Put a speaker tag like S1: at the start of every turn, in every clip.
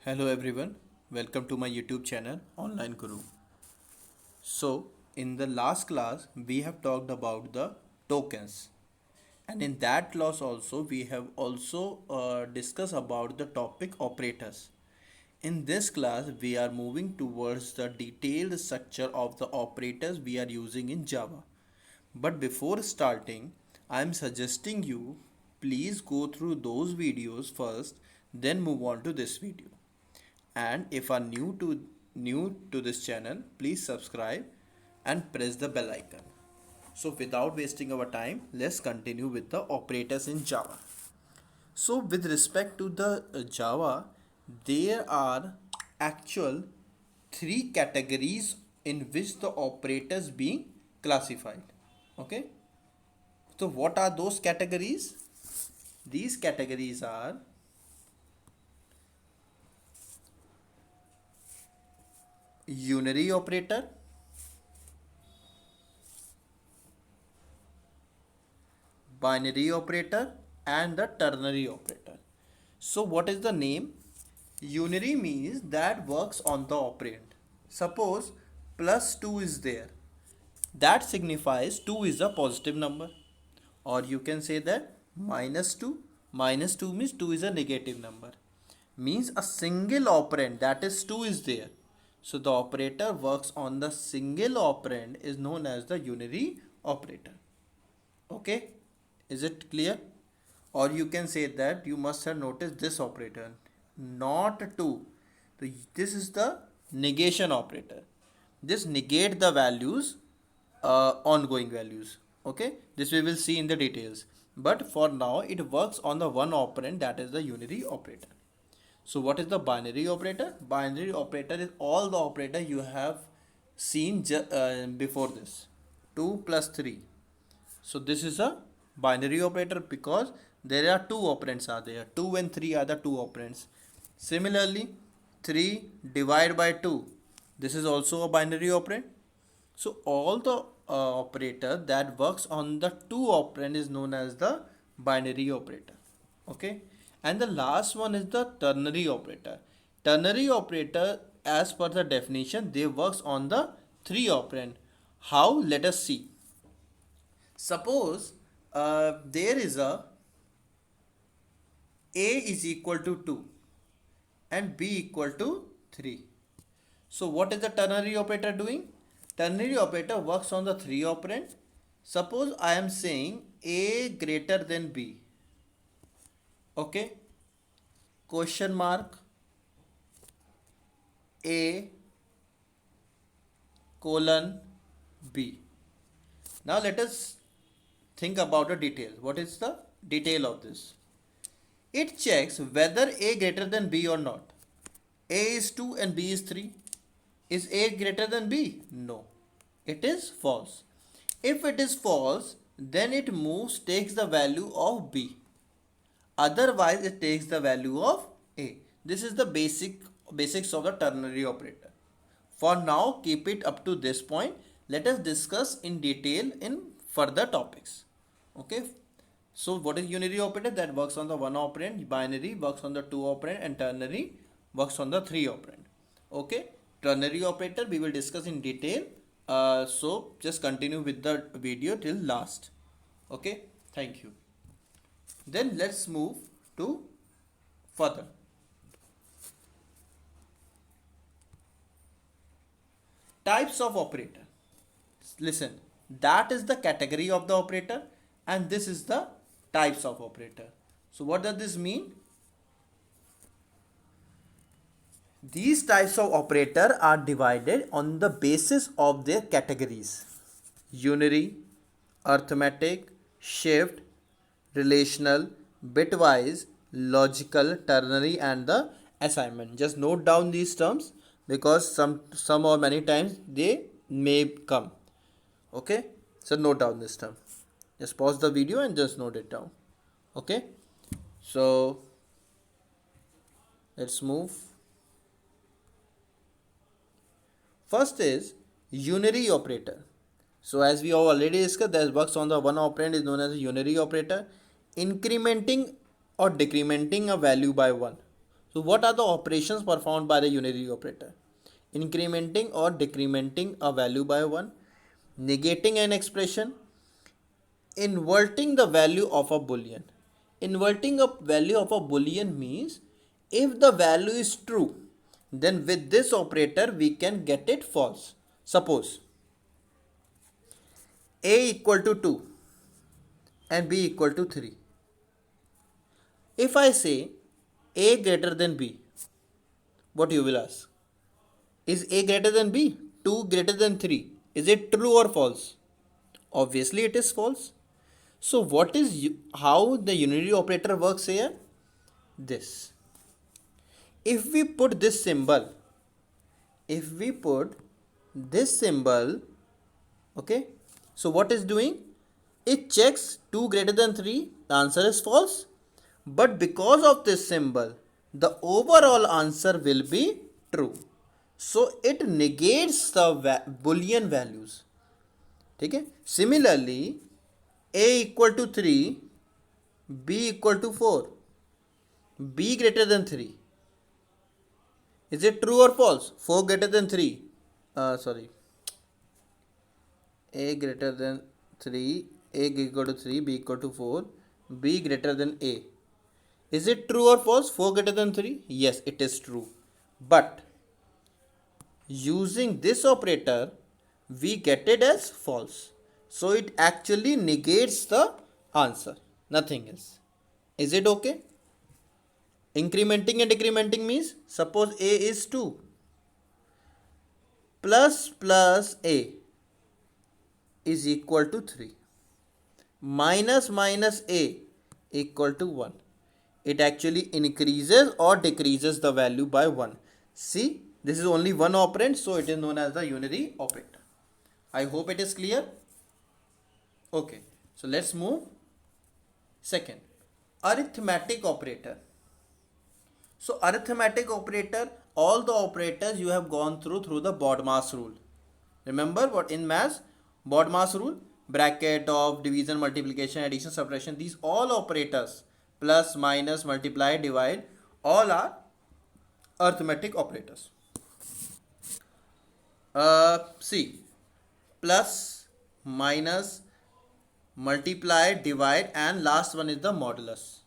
S1: Hello everyone, welcome to my YouTube channel Online Guru. So, in the last class, we have talked about the tokens, and in that class also we have also discussed about the topic operators. In this class, we are moving towards the detailed structure of the operators we are using in Java. But before starting, I am suggesting you please go through those videos first, then move on to this video. And if are new to this channel, please subscribe and press the bell icon. So without wasting our time, let's continue with the operators in Java. So with respect to the Java, there are actual three categories in which the operators being classified. Okay, so what are those categories? These categories are unary operator, binary operator, and the ternary operator. So what is the name? Unary means that works on the operand. Suppose plus 2 is there. That signifies 2 is a positive number. Or you can say that minus 2. Minus 2 means 2 is a negative number. Means a single operand, that is 2, is there. So the operator works on the single operand is known as the unary operator. Okay, is it clear? Or you can say that you must have noticed this operator, not 2. So this is the negation operator. This negate the values, ongoing values. Okay, this we will see in the details. But for now, it works on the one operand, that is the unary operator. So what is the binary operator? Binary operator is all the operator you have seen before this. 2 plus 3. So this is a binary operator because there are two operands are there. 2 and 3 are the two operands. Similarly, 3 divided by 2. This is also a binary operand. So all the operator that works on the two operand is known as the binary operator. Okay. And the last one is the ternary operator. Ternary operator, as per the definition, they works on the three operand. How? Let us see. Suppose there is a is equal to 2 and b equal to 3. So what is the ternary operator doing? Ternary operator works on the three operand. Suppose I am saying a greater than b. Okay. Question mark a colon b. Now let us think about the detail. What is the detail of this? It checks whether a greater than b or not. A is 2 and b is 3. Is a greater than b? No. It is false. If it is false, then it moves, takes the value of b. Otherwise, it takes the value of a. This is the basics of the ternary operator. For now, keep it up to this point. Let us discuss in detail in further topics. Okay. So what is unary operator? That works on the one operand. Binary works on the two operand, and ternary works on the three operand. Okay. Ternary operator we will discuss in detail. So just continue with the video till last. Okay. Thank you. Then let's move to further. Types of operator. Listen, that is the category of the operator and this is the types of operator. So what does this mean? These types of operator are divided on the basis of their categories: unary, arithmetic, shift, relational, bitwise, logical, ternary, and the assignment. Just note down these terms because some or many times they may come. Okay, so note down this term. Just pause the video and just note it down. Okay, so let's move. First is unary operator. So as we have already discussed, that works on the one operand is known as a unary operator. Incrementing or decrementing a value by 1. So what are the operations performed by the unary operator? Incrementing or decrementing a value by 1, negating an expression, inverting the value of a boolean. Inverting a value of a boolean means if the value is true, then with this operator we can get it false. Suppose a equal to 2 and b equal to 3. If I say a greater than b, what you will ask? Is a greater than b? 2 greater than 3. Is it true or false? Obviously it is false. So what is how the unary operator works here? This. If we put this symbol, okay, so what is doing? It checks 2 greater than 3, the answer is false. But because of this symbol, the overall answer will be true. So it negates the boolean values. Okay? Similarly, a equal to 3, b equal to 4, b greater than 3. Is it true or false? 4 greater than 3. A greater than 3, a equal to 3, b equal to 4, b greater than a. Is it true or false? 4 greater than 3? Yes, it is true. But using this operator, we get it as false. So it actually negates the answer. Nothing else. Is it okay? Incrementing and decrementing means suppose a is 2 plus a is equal to 3 minus a equal to 1. It actually increases or decreases the value by 1. See, this is only one operand, so it is known as the unary operator. I hope it is clear. Okay, so let's move. Second, arithmetic operator. So arithmetic operator, all the operators you have gone through the BODMAS rule. Remember what in maths, BODMAS rule, bracket, of, division, multiplication, addition, subtraction, these all operators, plus, minus, multiply, divide, all are arithmetic operators. See, plus, minus, multiply, divide, and last one is the modulus.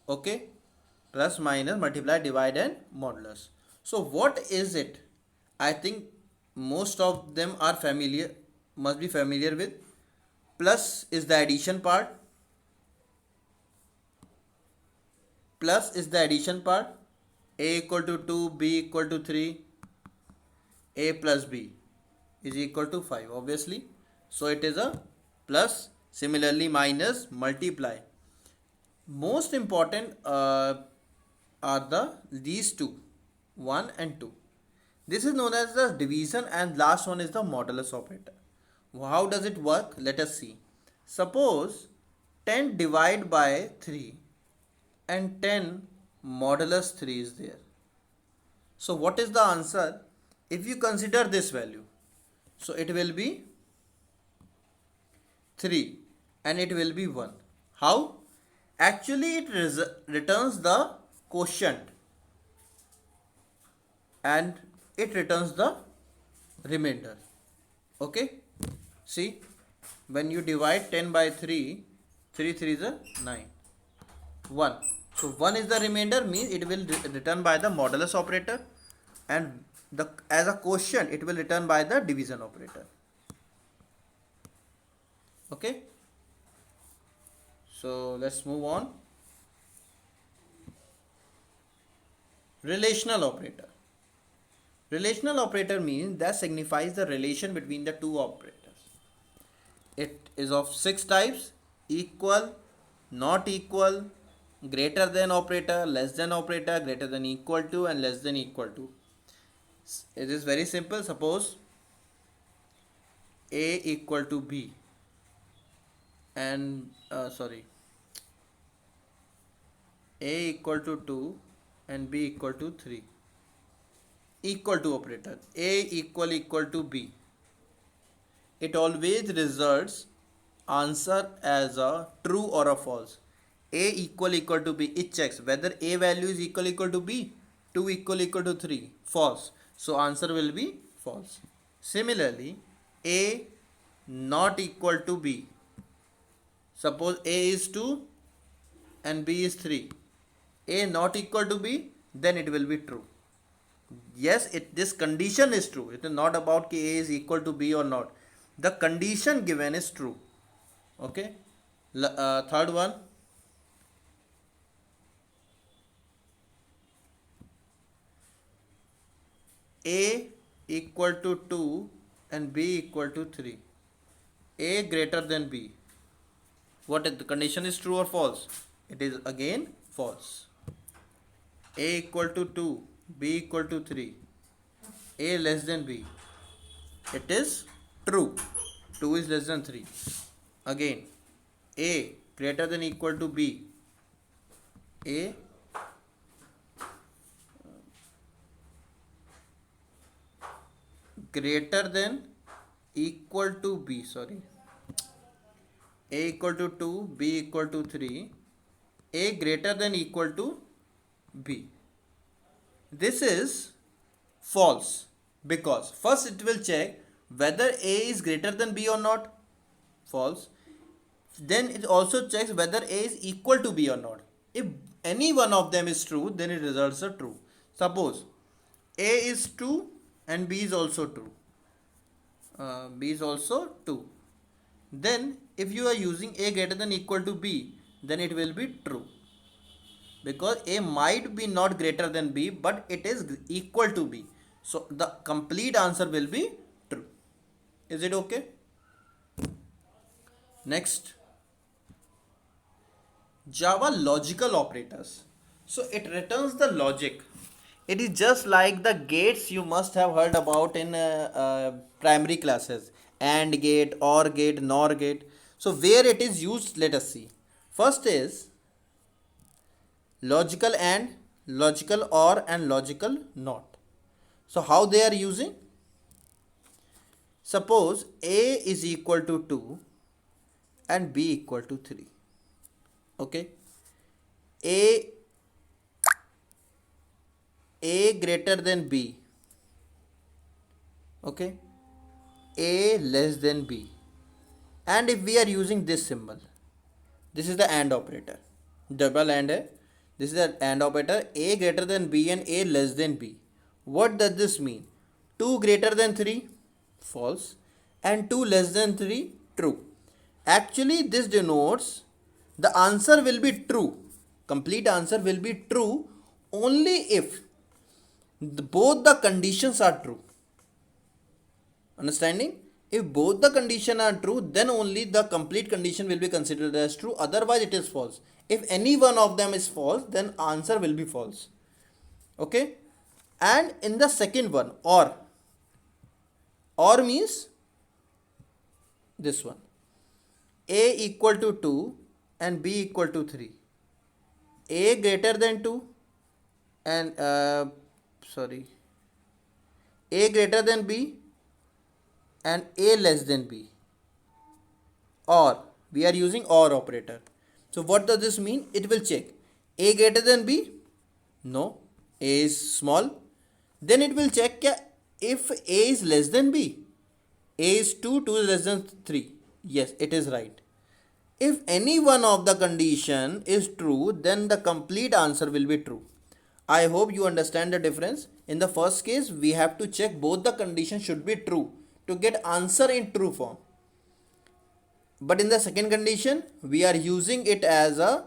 S1: Okay, plus, minus, multiply, divide, and modulus. So what is it? I think most of them are familiar, must be familiar with. Plus is the addition part. Plus is the addition part. A equal to 2, b equal to 3, a plus b is equal to 5, obviously. So it is a plus. Similarly, minus, multiply. Most important are these two, 1 and 2. This is known as the division, and last one is the modulus operator. How does it work? Let us see. Suppose 10 divided by 3 and 10 modulus 3 is there. So what is the answer? If you consider this value, so it will be 3 and it will be 1. How? Actually it returns the quotient and it returns the remainder. Okay, see, when you divide 10 by 3, 3 3 is a 9, 1. So 1 is the remainder, means it will return by the modulus operator, and as a quotient it will return by the division operator. Okay, so let's move on. Relational operator. Relational operator means that signifies the relation between the two operators. It is of 6 types: equal, not equal, greater than operator, less than operator, greater than equal to, and less than equal to. It is very simple. Suppose a equal to b and a equal to 2 and b equal to 3. Equal to operator, a equal to b. It always results answer as a true or a false. A equal to B, it checks whether A value is equal to B, 2 equal to 3, false. So answer will be false. Similarly, A not equal to B. Suppose A is 2 and B is 3. A not equal to B, then it will be true. Yes, this condition is true. It is not about A is equal to B or not. The condition given is true. Okay. Third one. A equal to 2 and B equal to 3. A greater than B. What is the condition, is true or false? It is again false. A equal to 2, B equal to 3. A less than B. It is true. 2 is less than 3. Again, A greater than equal to B. A greater than equal to B. Sorry. A equal to 2, B equal to 3. A greater than equal to B. This is false because first it will check whether A is greater than B or not. False. Then it also checks whether A is equal to B or not. If any one of them is true, then it results are true. Suppose A is 2 and B is also 2. B is also 2. Then if you are using A greater than equal to B, then it will be true. Because A might be not greater than B, but it is equal to B. So the complete answer will be true. Is it okay? Next, Java logical operators. So it returns the logic. It is just like the gates you must have heard about in primary classes. AND gate, OR gate, NOR gate. So where it is used, let us see. First is logical AND, logical OR and logical NOT. So how they are using? Suppose A is equal to 2 and B equal to 3. Okay. A greater than B. Okay. A less than B. And if we are using this symbol, this is the AND operator. Double AND. This is the AND operator. A greater than B and A less than B. What does this mean? 2 greater than 3? False. And 2 less than 3? True. Actually, this denotes the answer will be true. Complete answer will be true only if both the conditions are true. Understanding? If both the conditions are true, then only the complete condition will be considered as true. Otherwise, it is false. If any one of them is false, then answer will be false. Okay? And in the second one, OR means this one. A equal to 2 and B equal to 3. A greater than 2 and A greater than B and A less than B. Or we are using OR operator. So what does this mean? It will check A greater than B. No, A is small. Then it will check if A is less than B. A is 2, 2 is less than 3. Yes, it is right. If any one of the condition is true, then the complete answer will be true. I hope you understand the difference. In the first case, we have to check both the conditions should be true to get answer in true form. But in the second condition, we are using it as a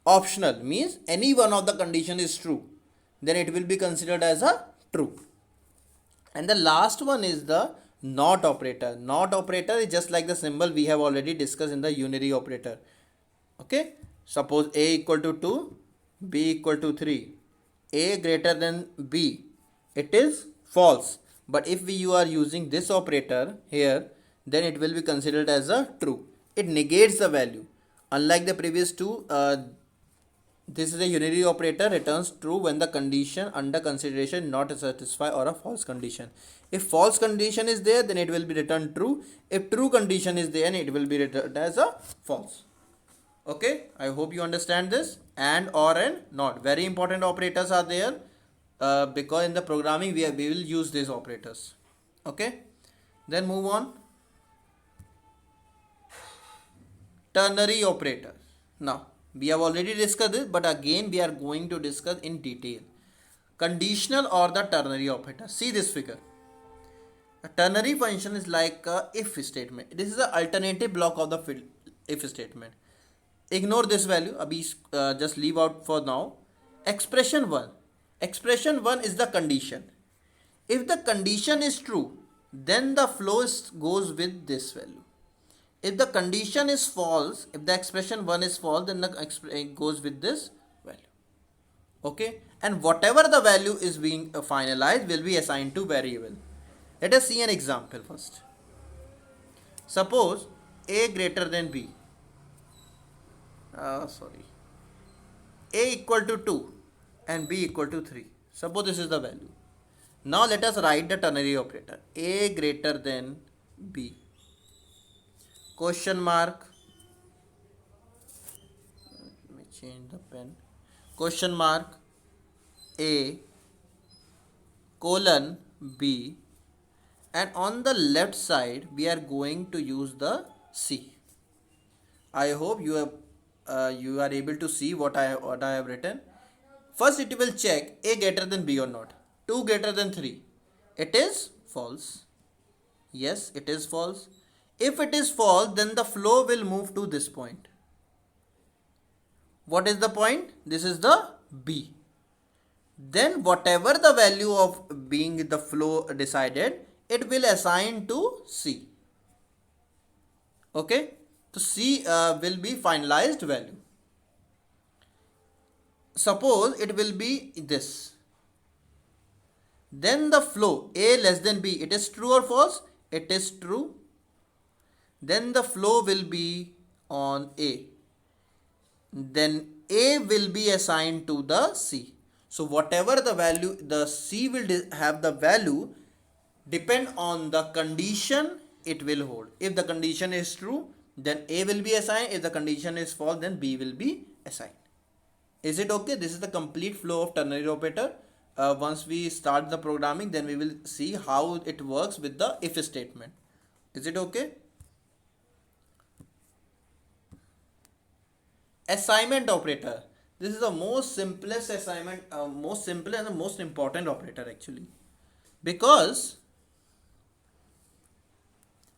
S1: optional, means any one of the condition is true, then it will be considered as a true. And the last one is the NOT operator. NOT operator is just like the symbol we have already discussed in the unary operator. Okay. Suppose A equal to 2, B equal to 3. A greater than B. It is false. But if you are using this operator here, then it will be considered as a true. It negates the value. Unlike the previous two, this is a unary operator, returns true when the condition under consideration not satisfied or a false condition. If false condition is there, then it will be returned true. If true condition is there, it will be returned as a false. Okay, I hope you understand this. And, or, and not. Very important operators are there, because in the programming we will use these operators. Okay, then move on. Ternary operator. Now, we have already discussed this, but again we are going to discuss in detail. Conditional or the ternary operator. See this figure. A ternary function is like a if statement. This is the alternative block of the if statement. Ignore this value. Abhi, just leave out for now. Expression 1. Expression 1 is the condition. If the condition is true, then the flow goes with this value. If the condition is false, if the expression 1 is false, then it goes with this value. Okay, and whatever the value is being finalized will be assigned to variable. Let us see an example first. Suppose a greater than b. A equal to 2 and b equal to 3. Suppose this is the value. Now let us write the ternary operator. A greater than b. Question mark. Let me change the pen. Question mark a colon b, and on the left side we are going to use the c. I hope you are able to see what I have written. First it will check a greater than b or not. 2 greater than 3. It is false. Yes, it is false. If it is false, then the flow will move to this point. What is the point? This is the b. Then whatever the value of being the flow decided, it will assign to c. Okay, so c will be finalized value. Suppose it will be this. Then the flow a less than b, it is true or false? It is true. Then the flow will be on a. Then a will be assigned to the c. So whatever the value, the c will have the value depend on the condition it will hold. If the condition is true, then a will be assigned. If the condition is false, then b will be assigned. Is it okay? This is the complete flow of ternary operator. Once we start the programming, then we will see how it works with the if statement. Is it okay? Assignment operator. This is the most simplest assignment, most simple and the most important operator actually, because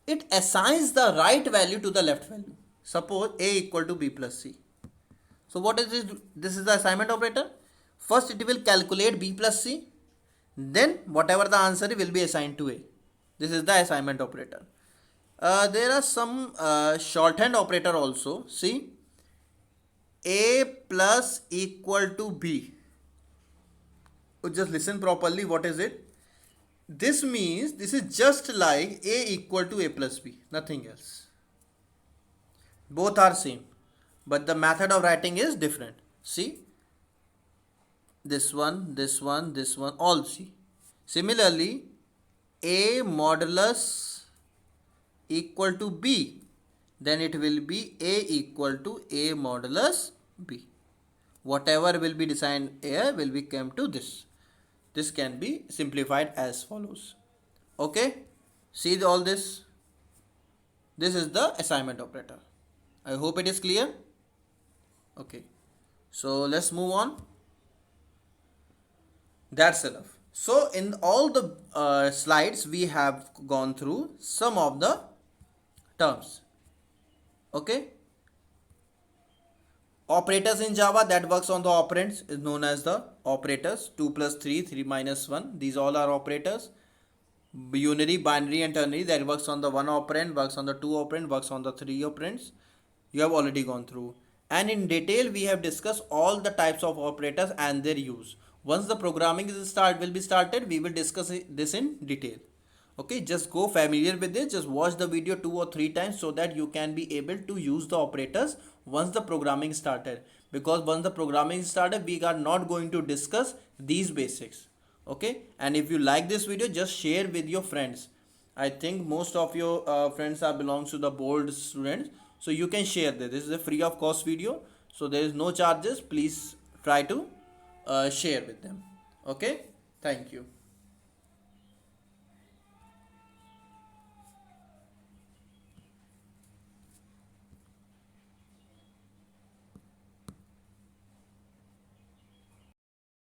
S1: it assigns the right value to the left value. Suppose a equal to b plus c. So what is this? This is the assignment operator. First it will calculate b plus c. Then whatever the answer will be assigned to a. This is the assignment operator. There are some shorthand operator also. See, a plus equal to b. Just listen properly. What is it? This means this is just like a equal to a plus b. Nothing else. Both are same, but the method of writing is different. See, this one, this one, this one, all C. Similarly, a modulus equal to b, then it will be a equal to a modulus b. Whatever will be defined here will be come to this. This can be simplified as follows. Okay, see all this. This is the assignment operator. I hope it is clear. Okay, so let's move on. That's enough. So in all the slides we have gone through some of the terms. Okay, operators in Java that works on the operands is known as the operators. 2 plus 3, 3 minus 1, these all are operators. Unary, binary and ternary that works on the 1 operand, works on the 2 operand, works on the 3 operands. You have already gone through, and in detail we have discussed all the types of operators and their use. Once the programming will be started, we will discuss this in detail. Okay, just go familiar with this. Just watch the video 2 or 3 times so that you can be able to use the operators once the programming started. Because once the programming started, we are not going to discuss these basics. Okay, and if you like this video, just share with your friends. I think most of your friends are belongs to the board students. So you can share this. This is a free of cost video. So there is no charges. Please try to share with them. Okay. Thank you.